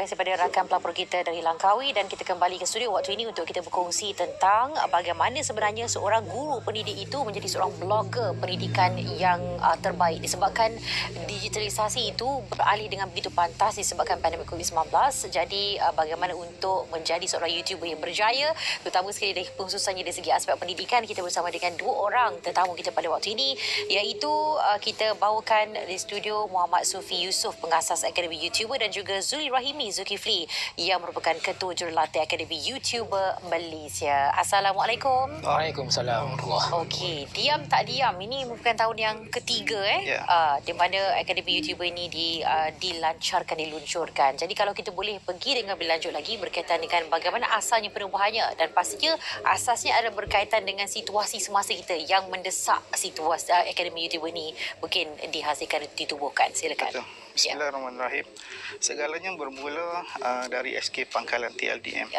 kasih kepada rakan pelapor kita dari Langkawi, dan kita kembali ke studio waktu ini untuk kita berkongsi tentang bagaimana sebenarnya seorang guru pendidik itu menjadi seorang blogger pendidikan yang terbaik disebabkan digitalisasi itu beralih dengan begitu pantas disebabkan pandemik COVID-19. Jadi bagaimana untuk menjadi seorang YouTuber yang berjaya, terutama sekali dari khususannya dari segi aspek pendidikan. Kita bersama dengan dua orang tetamu kita pada waktu ini, iaitu kita bawakan di studio Muhammad Sufi Yusof, pengasas Akademi YouTuber, dan juga Zuli Rahimi Zulkifli yang merupakan Ketua Jurulatih Akademi YouTuber Malaysia. Assalamualaikum. Waalaikumsalam. Okey, diam tak diam. Ini merupakan tahun yang ketiga di mana Akademi YouTuber ini diluncurkan. Jadi kalau kita boleh pergi dengan lebih lanjut lagi berkaitan dengan bagaimana asalnya penubuhannya, dan pastinya asasnya ada berkaitan dengan situasi semasa kita yang mendesak situasi Akademi YouTuber ini mungkin dihasilkan, ditubuhkan. Silakan. Betul. Bismillahirrahmanirrahim. Segalanya bermula dari SK Pangkalan TLDM.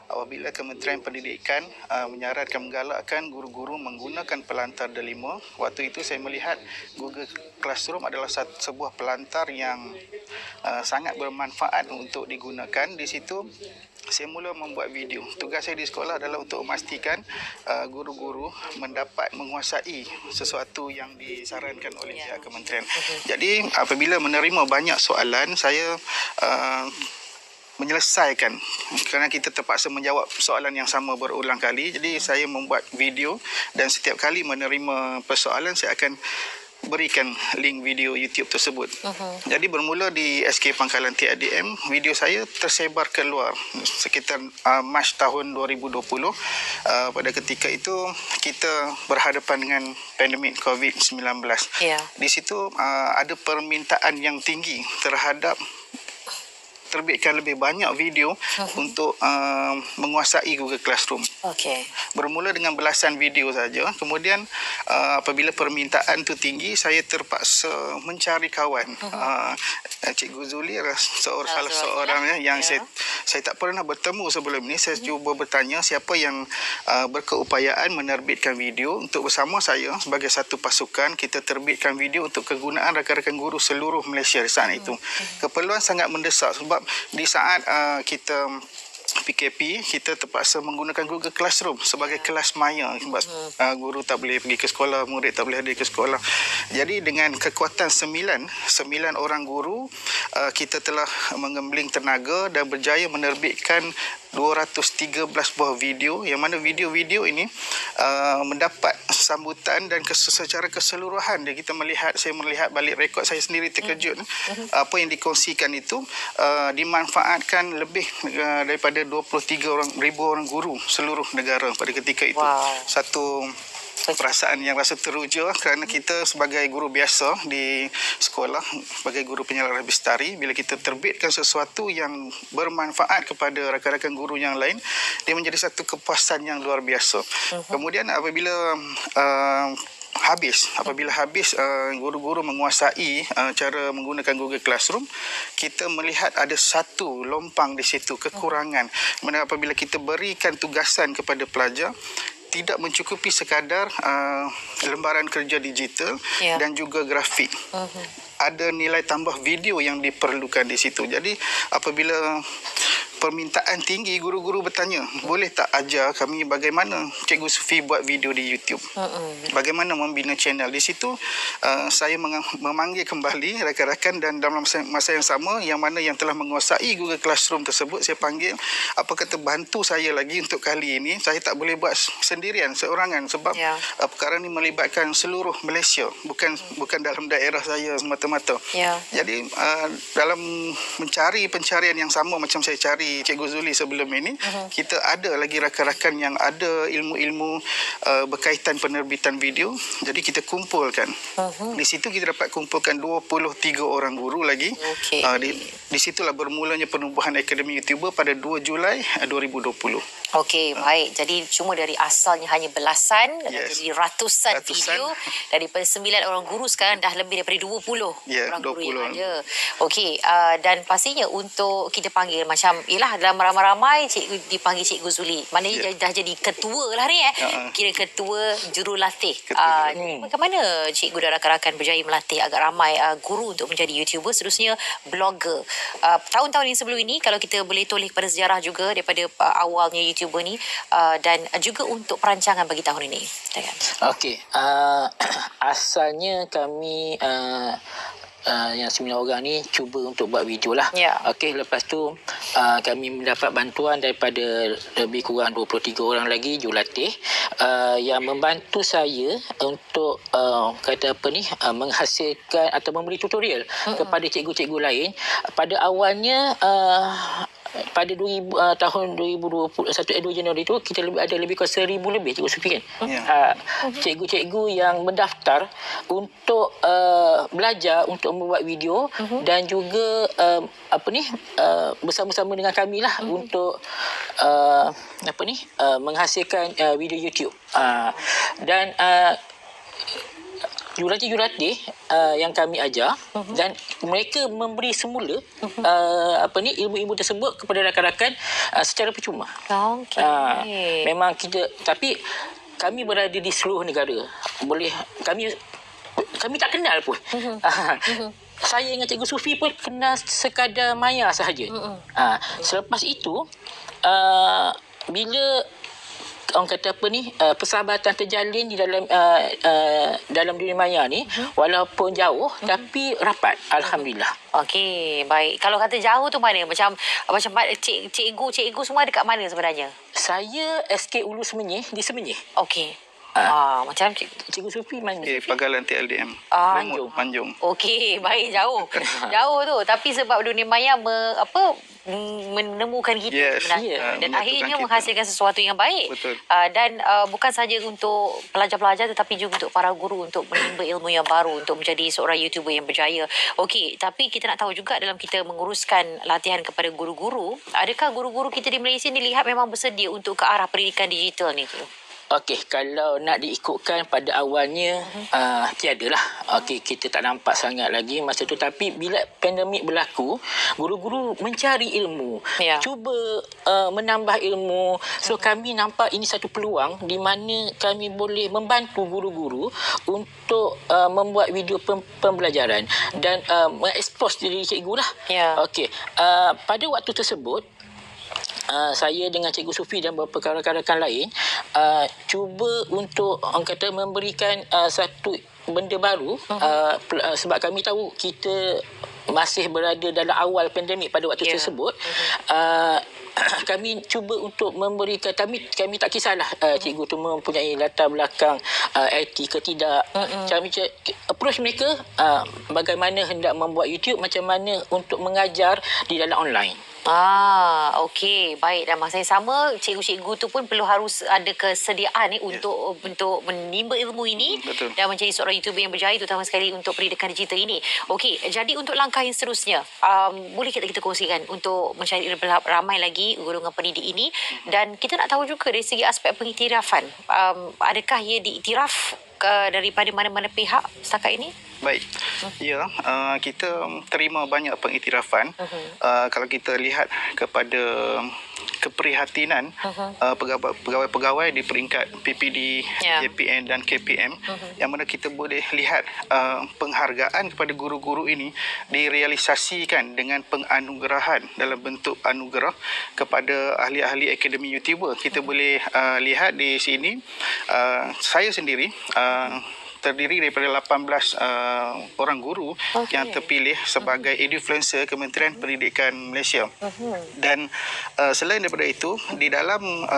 Apabila Kementerian Pendidikan menyarankan, menggalakkan guru-guru menggunakan pelantar D5, waktu itu saya melihat Google Classroom adalah sebuah pelantar yang sangat bermanfaat untuk digunakan. Di situ saya mula membuat video. Tugas saya di sekolah adalah untuk memastikan guru-guru mendapat menguasai sesuatu yang disarankan oleh pihak kementerian. Jadi apabila menerima banyak soalan, saya menyelesaikan kerana kita terpaksa menjawab soalan yang sama berulang kali. Jadi saya membuat video dan setiap kali menerima persoalan saya akan berikan link video YouTube tersebut. Jadi bermula di SK Pangkalan TLDM, video saya tersebar keluar sekitar Mac tahun 2020. Pada ketika itu kita berhadapan dengan pandemik COVID-19. Di situ ada permintaan yang tinggi terhadap terbitkan lebih banyak video untuk menguasai Google Classroom. Bermula dengan belasan video saja. Kemudian apabila permintaan itu tinggi, saya terpaksa mencari kawan. Cikgu Zuli adalah salah seorang yang saya tak pernah bertemu sebelum ini. Saya cuba bertanya siapa yang berkeupayaan menerbitkan video untuk bersama saya sebagai satu pasukan. Kita terbitkan video untuk kegunaan rakan-rakan guru seluruh Malaysia di saat itu. Keperluan sangat mendesak sebab di saat kita PKP, kita terpaksa menggunakan Google Classroom sebagai kelas maya sebab guru tak boleh pergi ke sekolah, murid tak boleh hadir ke sekolah. Jadi dengan kekuatan 9 orang guru, kita telah mengembling tenaga dan berjaya menerbitkan 213 buah video, yang mana video-video ini mendapat sambutan dan secara keseluruhan saya melihat balik rekod saya sendiri terkejut. Apa yang dikongsikan itu dimanfaatkan lebih daripada 23,000 orang guru seluruh negara pada ketika itu. Satu perasaan yang rasa teruja kerana kita sebagai guru biasa di sekolah, sebagai guru penyelaras bestari, bila kita terbitkan sesuatu yang bermanfaat kepada rakan-rakan guru yang lain, dia menjadi satu kepuasan yang luar biasa. Kemudian apabila habis guru-guru menguasai cara menggunakan Google Classroom, kita melihat ada satu lompang di situ, kekurangan. Mana apabila kita berikan tugasan kepada pelajar, tidak mencukupi sekadar lembaran kerja digital dan juga grafik. Ada nilai tambah video yang diperlukan di situ. Jadi apabila permintaan tinggi, guru-guru bertanya, boleh tak ajar kami bagaimana Cikgu Sufi buat video di YouTube? Bagaimana membina channel? Di situ saya memanggil kembali rakan-rakan, dan dalam masa yang sama, yang mana yang telah menguasai Google Classroom tersebut, saya panggil, apa kata bantu saya lagi untuk kali ini. Saya tak boleh buat sendirian, seorangan, sebab perkara ini melibatkan seluruh Malaysia, bukan dalam daerah saya semata-mata. Jadi dalam mencari pencarian yang sama macam saya cari Cikgu Zuli sebelum ini, kita ada lagi rakan-rakan yang ada ilmu-ilmu berkaitan penerbitan video. Jadi kita kumpulkan. Di situ kita dapat kumpulkan 23 orang guru lagi. Di situlah bermulanya penubuhan Akademi YouTuber pada 2 Julai 2020. Okey, baik. Jadi cuma dari asalnya hanya belasan jadi ratusan video daripada 9 orang guru sekarang dah lebih daripada 20 orang guru yang ada. Okey, dan pastinya untuk kita panggil macam yalah dalam ramai-ramai cikgu dipanggil Cikgu Zuli. Maknanya dah jadi ketua lah ni Kira ketua jurulatih. Bagaimana cikgu dan rakan-rakan berjaya melatih agak ramai guru untuk menjadi YouTuber, seterusnya blogger. Tahun-tahun yang sebelum ini kalau kita boleh toleh kepada sejarah juga daripada awalnya YouTuber ni dan juga untuk perancangan bagi tahun ini. Okey, asalnya kami yang 9 orang ni cuba untuk buat video lah. Okey, lepas tu kami mendapat bantuan daripada lebih kurang 23 orang lagi jurulatih yang membantu saya untuk kata apa ni menghasilkan atau memberi tutorial kepada cikgu-cikgu lain. Pada awalnya pada tahun 2021 2 Januari tu kita ada lebih kurang 1,000 lebih cikgu Sufi kan. Cikgu-cikgu yang mendaftar untuk belajar untuk membuat video dan juga bersama-sama dengan kami lah untuk menghasilkan video YouTube. Dan jurulatih yang kami ajar dan mereka memberi semula ilmu-ilmu tersebut kepada rakan-rakan secara percuma. Memang tapi kami berada di seluruh negara. Kami tak kenal pun. Saya dengan Cikgu Sufi pun kenal sekadar maya sahaja. Selepas itu bila orang kata persahabatan terjalin di dalam dunia maya ni walaupun jauh tapi rapat, alhamdulillah. Okey, baik. Kalau kata jauh tu mana? Macam cikgu semua dekat mana sebenarnya? Saya SK Ulu Semenyih di Semenyih. Okey. Macam Cikgu Sufi mana? Pagalan TLDM. Manjung. Okey, baik, jauh. Jauh tu. Tapi sebab dunia maya menemukan kita sebenarnya. Dan akhirnya menghasilkan sesuatu yang baik. Dan bukan saja untuk pelajar-pelajar tetapi juga untuk para guru untuk menimba ilmu yang baru untuk menjadi seorang YouTuber yang berjaya. Okey, tapi kita nak tahu juga dalam kita menguruskan latihan kepada guru-guru, adakah guru-guru kita di Malaysia dilihat memang bersedia untuk ke arah pendidikan digital ni? Okey, kalau nak diikutkan pada awalnya tiadalah. Okey, kita tak nampak sangat lagi masa tu, tapi bila pandemik berlaku, guru-guru mencari ilmu, cuba menambah ilmu. So kami nampak ini satu peluang di mana kami boleh membantu guru-guru untuk membuat video pembelajaran dan mengekspos diri cikgu lah. Okey, pada waktu tersebut saya dengan Cikgu Sufi dan beberapa rakan-rakan lain cuba untuk memberikan satu benda baru sebab kami tahu kita masih berada dalam awal pandemik pada waktu tersebut. Kami cuba untuk memberikan, kami tak kisahlah cikgu tu mempunyai latar belakang IT ke tidak. Kami approach mereka bagaimana hendak membuat YouTube, macam mana untuk mengajar di dalam online. Okey, baik. Dan masa yang sama, cikgu-cikgu tu pun perlu harus ada kesediaan untuk menimba ilmu ini. Dan menjadi seorang YouTuber yang berjaya, terutama sekali untuk pendidikan digital ini. Okey, jadi untuk langkah yang seterusnya, boleh kita kongsikan untuk mencari ramai lagi golongan pendidik ini. Dan kita nak tahu juga dari segi aspek pengiktirafan, adakah ia diiktiraf daripada mana-mana pihak setakat ini? Baik. Kita terima banyak pengiktirafan. Kalau kita lihat kepada keprihatinan pegawai-pegawai di peringkat PPD, JPN dan KPM, yang mana kita boleh lihat penghargaan kepada guru-guru ini direalisasikan dengan penganugerahan dalam bentuk anugerah kepada ahli-ahli akademi YouTuber. Kita boleh lihat di sini, saya sendiri terdiri daripada 18 orang guru yang terpilih sebagai influencer Kementerian Pendidikan Malaysia. Dan selain daripada itu, di dalam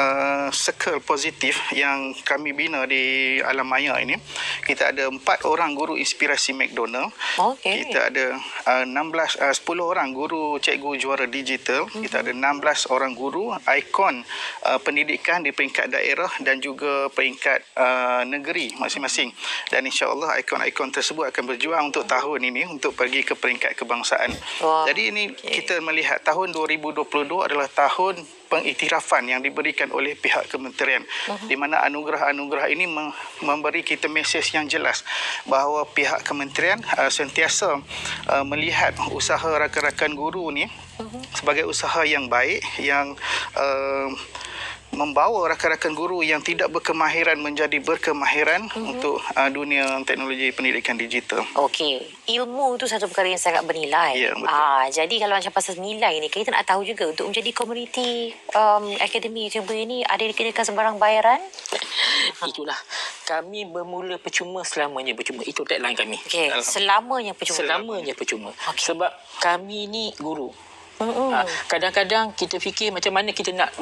circle positif yang kami bina di alam maya ini, kita ada 4 orang guru inspirasi McDonald. Kita ada 10 orang guru cikgu juara digital. Kita ada 16 orang guru ikon pendidikan di peringkat daerah dan juga peringkat negeri masing-masing. dan insya-Allah ikon-ikon tersebut akan berjuang untuk tahun ini untuk pergi ke peringkat kebangsaan. Jadi ini kita melihat tahun 2022 adalah tahun pengiktirafan yang diberikan oleh pihak kementerian, di mana anugerah-anugerah ini memberi kita mesej yang jelas bahawa pihak kementerian sentiasa melihat usaha rakan-rakan guru ni sebagai usaha yang baik, yang membawa rakan-rakan guru yang tidak berkemahiran menjadi berkemahiran untuk dunia teknologi pendidikan digital. Okey, ilmu tu satu perkara yang sangat bernilai. Ya, betul. Jadi kalau macam pasal nilai ni, kita nak tahu juga untuk menjadi komuniti akademi YouTuber ini, ada dikenakan sebarang bayaran? Itulah, kami bermula percuma, selamanya percuma. Itu tagline kami. Okey, selamanya percuma. Selamanya percuma. Okey. Sebab kami ni guru. Kadang-kadang kita fikir macam mana kita nak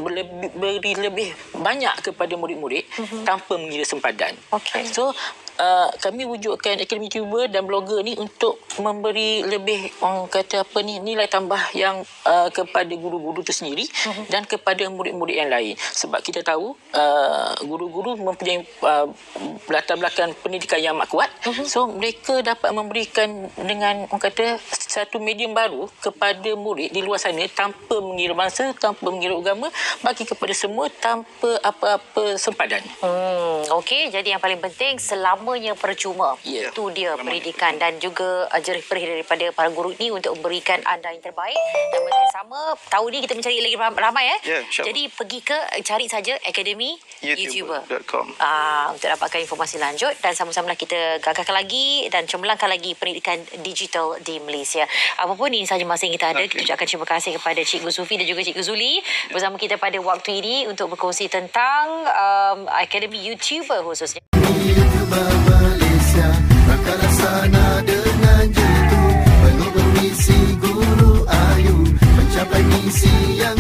beri lebih banyak kepada murid-murid tanpa mengira sempadan. Okey. So kami wujudkan Akademi YouTuber dan blogger ni untuk memberi lebih, orang kata apa ni, nilai tambah yang kepada guru-guru tu sendiri dan kepada murid-murid yang lain. Sebab kita tahu guru-guru mempunyai latar belakang pendidikan yang amat kuat. So mereka dapat memberikan dengan, orang kata, satu medium baru kepada murid di luar sana tanpa mengira bangsa, tanpa mengira agama, bagi kepada semua tanpa apa-apa sempadan. Okey, jadi yang paling penting selamanya percuma. Ya. Itu dia pendidikan dan juga jerih perih daripada para guru ni untuk memberikan anda yang terbaik. Dan masa yang sama, tahun ni kita mencari lagi ramai Ya, insya-Allah. Jadi pergi ke cari saja Akademi YouTuber. YouTuber.com. Untuk dapatkan informasi lanjut dan sama-sama kita gagalkan lagi dan cemerlangkan lagi pendidikan digital di Malaysia. Apapun ini sahaja masa yang kita ada. Kita ucapkan terima kasih kepada Cikgu Sufi dan juga Cikgu Zuli bersama kita pada waktu ini untuk berkongsi tentang Akademi YouTuber khususnya. YouTuber Malaysia, rakan sana dengan jitu, penuh bermisi guru ayu, mencapai misi yang